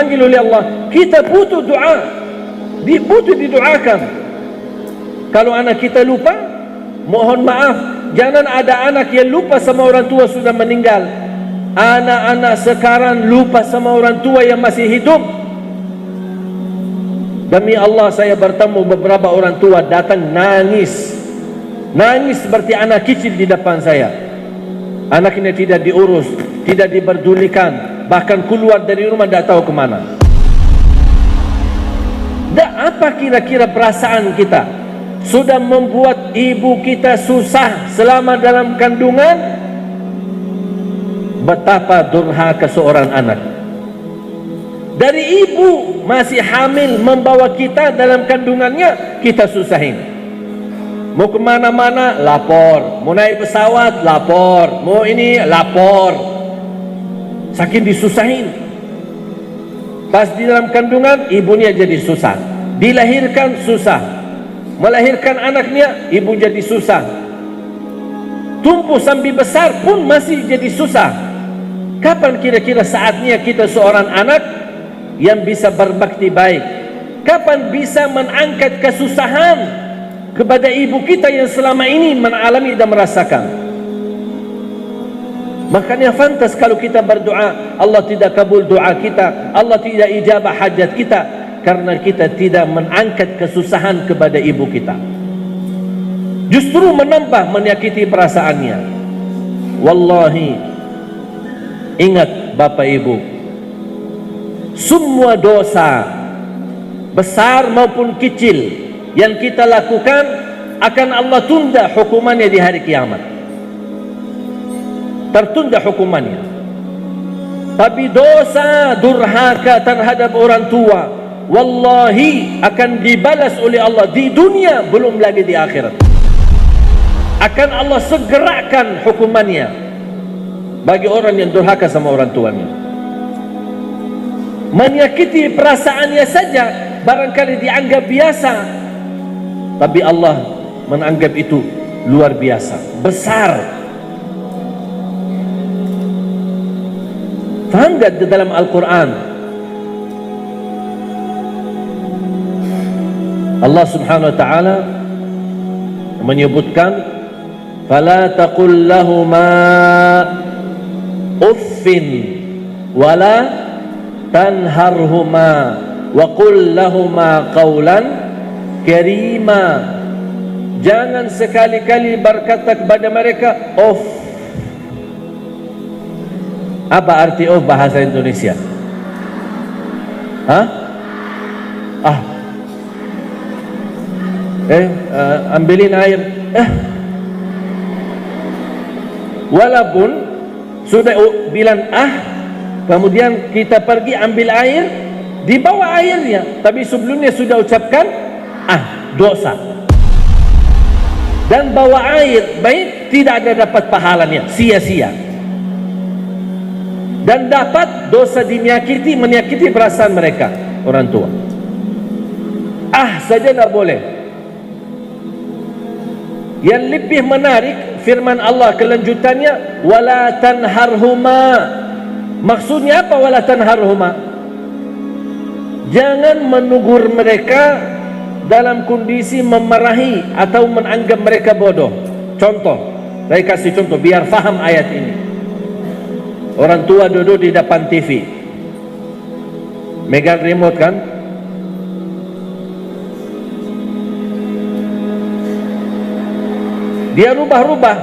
dipanggil oleh Allah, kita butuh doa, butuh didoakan. Kalau anak kita lupa, mohon maaf, jangan ada anak yang lupa sama orang tua sudah meninggal. Anak-anak sekarang lupa sama orang tua yang masih hidup. Demi Allah, saya bertemu beberapa orang tua datang nangis seperti anak kecil di depan saya. Anaknya tidak diurus, tidak diperdulikan, bahkan keluar dari rumah tidak tahu kemana. Apa kira-kira perasaan kita? Sudah membuat ibu kita susah selama dalam kandungan. Betapa durhaka seorang anak. Dari ibu masih hamil membawa kita dalam kandungannya, kita susahin. Mau kemana-mana lapor, mau naik pesawat lapor, mau ini lapor. Saking disusahin. Pas di dalam kandungan ibunya jadi susah, dilahirkan susah, melahirkan anaknya ibu jadi susah, tumbuh sampai besar pun masih jadi susah. Kapan kira-kira saatnya kita seorang anak yang bisa berbakti baik? Kapan bisa mengangkat kesusahan kepada ibu kita yang selama ini mengalami dan merasakan? Makanya fantas kalau kita berdoa, Allah tidak kabul doa kita, Allah tidak ijabah hajat kita, karena kita tidak mengangkat kesusahan kepada ibu kita. Justru menambah menyakiti perasaannya. Wallahi, ingat Bapak Ibu, semua dosa besar maupun kecil yang kita lakukan akan Allah tunda hukumannya di hari kiamat. Tertunda hukumannya. Tapi dosa durhaka terhadap orang tua, wallahi akan dibalas oleh Allah di dunia, belum lagi di akhirat. Akan Allah segerakan hukumannya bagi orang yang durhaka sama orang tuanya. Menyakiti perasaannya saja barangkali dianggap biasa, tapi Allah menganggap itu luar biasa, besar. Faham tak di dalam Al-Quran Allah subhanahu wa ta'ala menyebutkan, fala taqul lahuma uffin wala tanharhuma wa qul lahuma qawlan karima. Jangan sekali-kali berkata kepada mereka off. Apa arti off bahasa Indonesia? Ambilin air. Walaupun sudah bilang kemudian kita pergi ambil air, dibawa airnya, tapi sebelumnya sudah ucapkan dosa. Dan bawa air baik tidak ada dapat pahalanya, sia-sia. Dan dapat dosa menyakiti perasaan mereka, orang tua. Saja tidak boleh. Yang lebih menarik firman Allah kelanjutannya, wala tanharhuma. Maksudnya apa wala tanharhuma? Jangan menegur mereka dalam kondisi memarahi atau menganggap mereka bodoh. Contoh, saya kasih contoh biar faham ayat ini. Orang tua duduk di depan TV, megang remote kan? Dia rubah-rubah,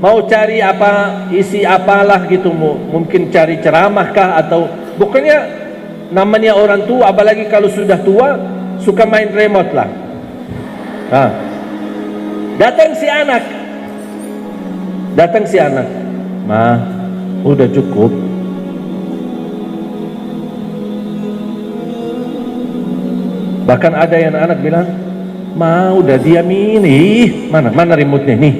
mau cari apa, isi apalah gitu, mungkin cari ceramah kah, atau bukannya namanya orang tua, apalagi kalau sudah tua, suka main remote lah. Datang si anak, Ma, udah cukup. Bahkan ada yang anak bilang, Ma, udah diamin. Mana remote-nya nih?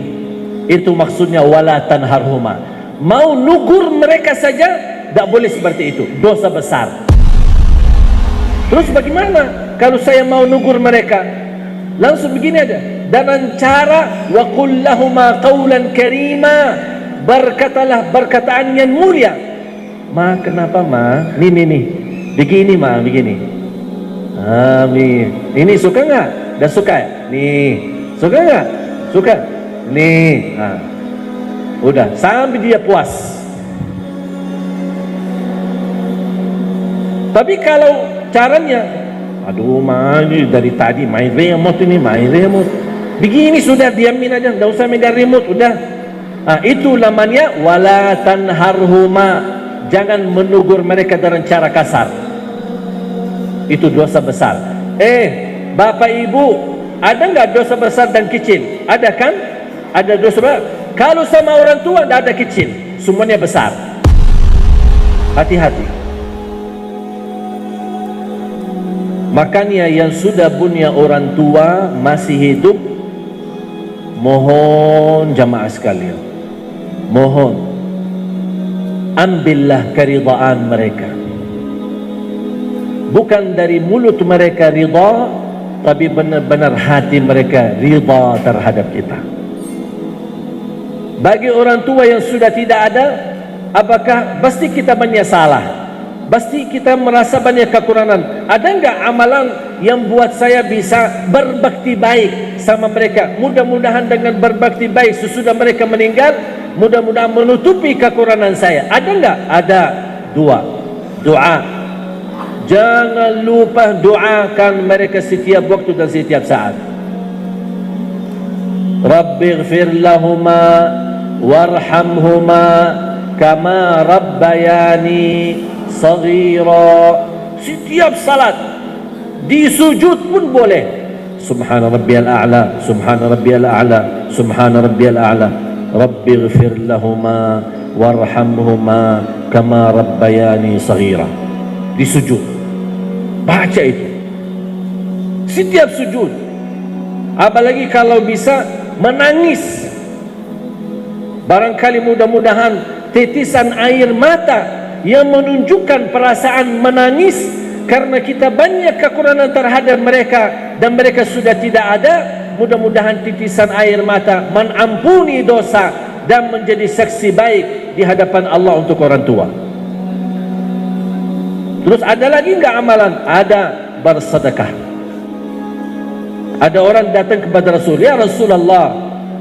Itu maksudnya wala tanharhuma. Mau nugur mereka saja tidak boleh seperti itu, dosa besar. Terus bagaimana kalau saya mau nugur mereka? Langsung begini aja, dengan cara wa qul lahuma qawlan karima. Berkatalah perkataan yang mulia. Ma, kenapa Ma? Nih, Begini mah, begini. Amin. Ini suka nggak? Dah suka ya? Nih, suka nggak? Suka. Nih, udah sampai dia puas. Tapi kalau caranya, aduh ini dari tadi main remote ini, main remote. Begini sudah, diamin aja, enggak usah megang remote, udah. Itu namanya wala tanharhuma. Jangan menegur mereka dengan cara kasar. Itu dosa besar. Bapak Ibu, ada enggak dosa besar dan kecil? Ada kan? Ada dosa besar. Kalau sama orang tua enggak ada kecil, semuanya besar. Hati-hati. Makanya yang sudah punya orang tua masih hidup, mohon jamaah sekalian, mohon ambillah keridhaan mereka. Bukan dari mulut mereka ridha, tapi benar-benar hati mereka ridha terhadap kita. Bagi orang tua yang sudah tidak ada, apakah pasti kita banyak salah? Pasti kita merasa banyak kekurangan. Ada enggak amalan yang buat saya bisa berbakti baik sama mereka? Mudah-mudahan dengan berbakti baik sesudah mereka meninggal, mudah-mudahan menutupi kekurangan saya. Ada enggak? Ada. Doa. Jangan lupa doakan mereka setiap waktu dan setiap saat. Rabbighfir lahuma warhamhuma kama rabbayani saghira. Setiap salat di sujud pun boleh. Subhana rabbiyal a'la, subhana rabbiyal a'la, subhana rabbiyal a'la. Rabbighfir lahuma warhamhuma kama rabbayani saghira. Di sujud baca itu setiap sujud. Apalagi kalau bisa menangis, barangkali mudah-mudahan titisan air mata yang menunjukkan perasaan menangis karena kita banyak kekurangan terhadap mereka dan mereka sudah tidak ada. Mudah-mudahan titisan air mata mengampuni dosa dan menjadi saksi baik di hadapan Allah untuk orang tua. Terus ada lagi enggak amalan? Ada, bersedekah. Ada orang datang kepada Rasul, ya Rasulullah,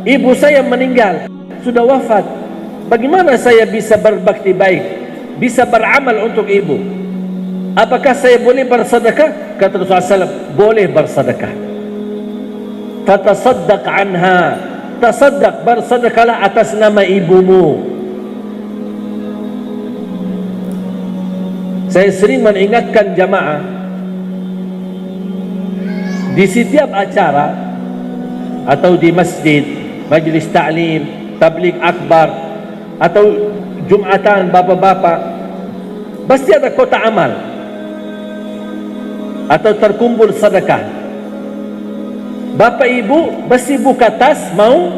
ibu saya meninggal, sudah wafat. Bagaimana saya bisa berbakti baik, bisa beramal untuk ibu? Apakah saya boleh bersedekah? Kata Rasulullah SAW, boleh bersedekah. Tatasaddaq anha, tasaddaq, bersedekahlah atas nama ibumu. Saya sering mengingatkan jamaah, di setiap acara atau di masjid, majlis ta'lim, tabligh akbar atau jumatan bapak-bapak, pasti ada kotak amal atau terkumpul sedekah. Bapak ibu pasti buka tas mau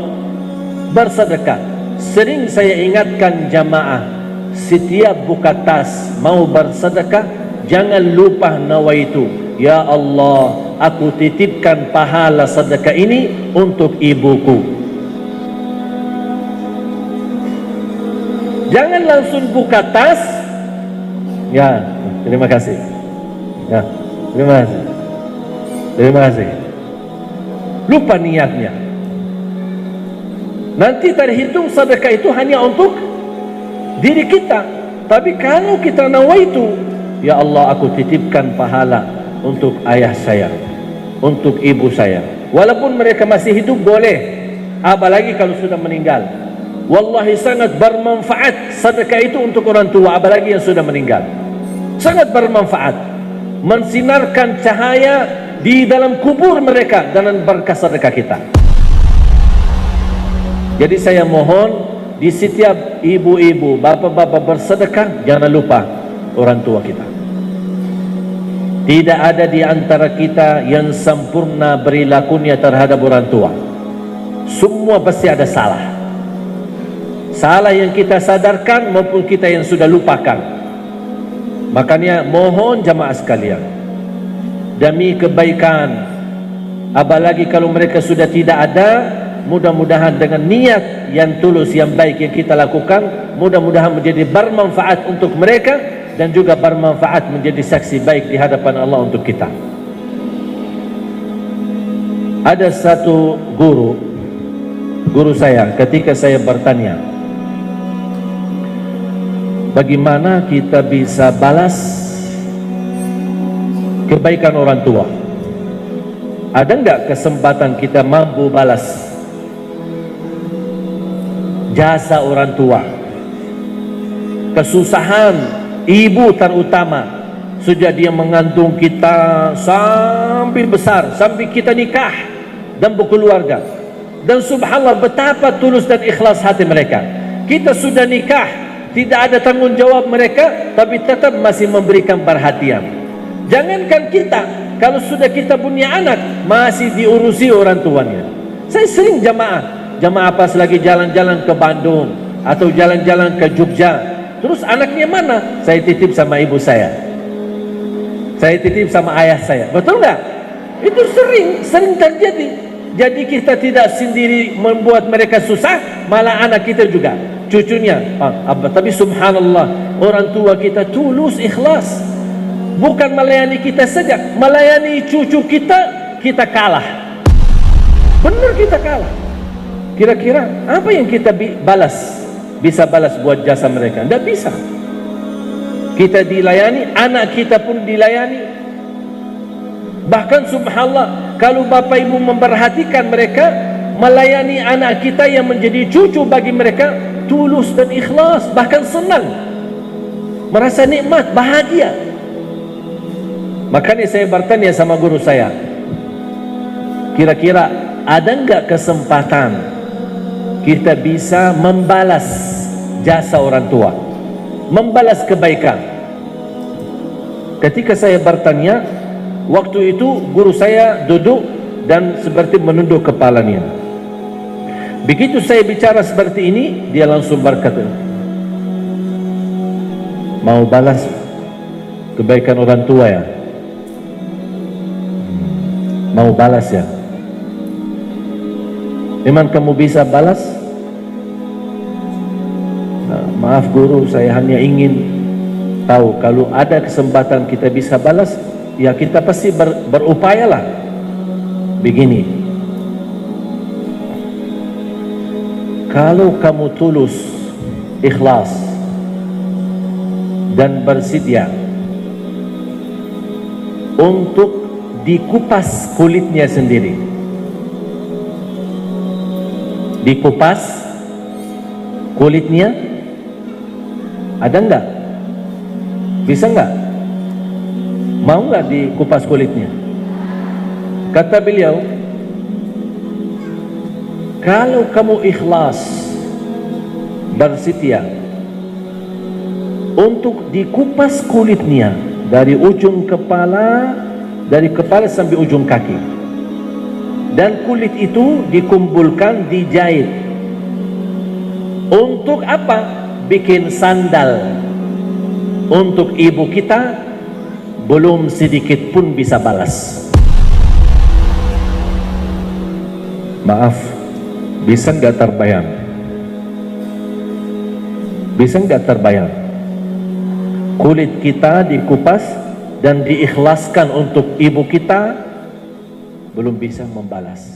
bersedekah. Sering saya ingatkan jamaah, setiap buka tas mau bersedekah, jangan lupa nawaitu, ya Allah, aku titipkan pahala sedekah ini untuk ibuku. Jangan langsung buka tas, ya terima kasih, ya terima kasih, terima kasih. Lupa niatnya. Nanti terhitung sedekah itu hanya untuk diri kita. Tapi kalau kita nawaitu, ya Allah, aku titipkan pahala untuk ayah saya, untuk ibu saya, walaupun mereka masih hidup boleh, apalagi kalau sudah meninggal. Wallahi sangat bermanfaat sedekah itu untuk orang tua, apalagi yang sudah meninggal. Sangat bermanfaat, mensinarkan cahaya di dalam kubur mereka dengan berkah sedekah kita. Jadi saya mohon, di setiap ibu-ibu, bapak-bapak bersedekah, jangan lupa orang tua kita. Tidak ada di antara kita yang sempurna perilakunya terhadap orang tua. Semua pasti ada salah. Salah yang kita sadarkan maupun kita yang sudah lupakan. Makanya mohon jamaah sekalian, demi kebaikan, apalagi kalau mereka sudah tidak ada, mudah-mudahan dengan niat yang tulus, yang baik yang kita lakukan, mudah-mudahan menjadi bermanfaat untuk mereka dan juga bermanfaat menjadi saksi baik di hadapan Allah untuk kita. Ada satu guru saya ketika saya bertanya, bagaimana kita bisa balas kebaikan orang tua? Ada enggak kesempatan kita mampu balas jasa orang tua? Kesusahan ibu terutama, sejak dia mengandung kita sampai besar, sampai kita nikah dan berkeluarga. Dan subhanallah betapa tulus dan ikhlas hati mereka. Kita sudah nikah, tidak ada tanggung jawab mereka, tapi tetap masih memberikan perhatian. Jangankan kita, kalau sudah kita punya anak, masih diurusi orang tuanya. Saya sering jamaah pas lagi jalan-jalan ke Bandung atau jalan-jalan ke Jogja, terus anaknya mana? Saya titip sama ibu saya, saya titip sama ayah saya. Betul nggak? Itu sering terjadi. Jadi kita tidak sendiri membuat mereka susah, malah anak kita juga, cucunya. Tapi subhanallah, orang tua kita tulus, ikhlas. Bukan melayani kita saja, melayani cucu kita kalah. Benar, kita kalah. Kira-kira apa yang kita bisa balas buat jasa mereka? Tidak bisa. Kita dilayani, anak kita pun dilayani. Bahkan subhanallah, kalau bapak ibu memperhatikan mereka, melayani anak kita yang menjadi cucu bagi mereka, tulus dan ikhlas, bahkan senang, merasa nikmat, bahagia. Makanya saya bertanya sama guru saya, kira-kira ada enggak kesempatan kita bisa membalas jasa orang tua, membalas kebaikan? Ketika saya bertanya, waktu itu guru saya duduk dan seperti menunduk kepalanya. Begitu saya bicara seperti ini, dia langsung berkata, mau balas kebaikan orang tua ya? Mau balas ya? Memang kamu bisa balas? Maaf guru, saya hanya ingin tahu kalau ada kesempatan kita bisa balas, ya kita pasti berupayalah. Begini, kalau kamu tulus, ikhlas dan bersedia untuk dikupas kulitnya sendiri, dikupas kulitnya, ada enggak? Bisa enggak? Mau enggak dikupas kulitnya? Kata beliau, kalau kamu ikhlas, bersedia untuk dikupas kulitnya dari ujung kepala, dari kepala sampai ujung kaki, dan kulit itu dikumpulkan, dijahit. Untuk apa? Bikin sandal untuk ibu kita, belum sedikit pun bisa balas. Maaf, bisa nggak terbayang? Bisa nggak terbayang? Kulit kita dikupas dan diikhlaskan untuk ibu kita, belum bisa membalas.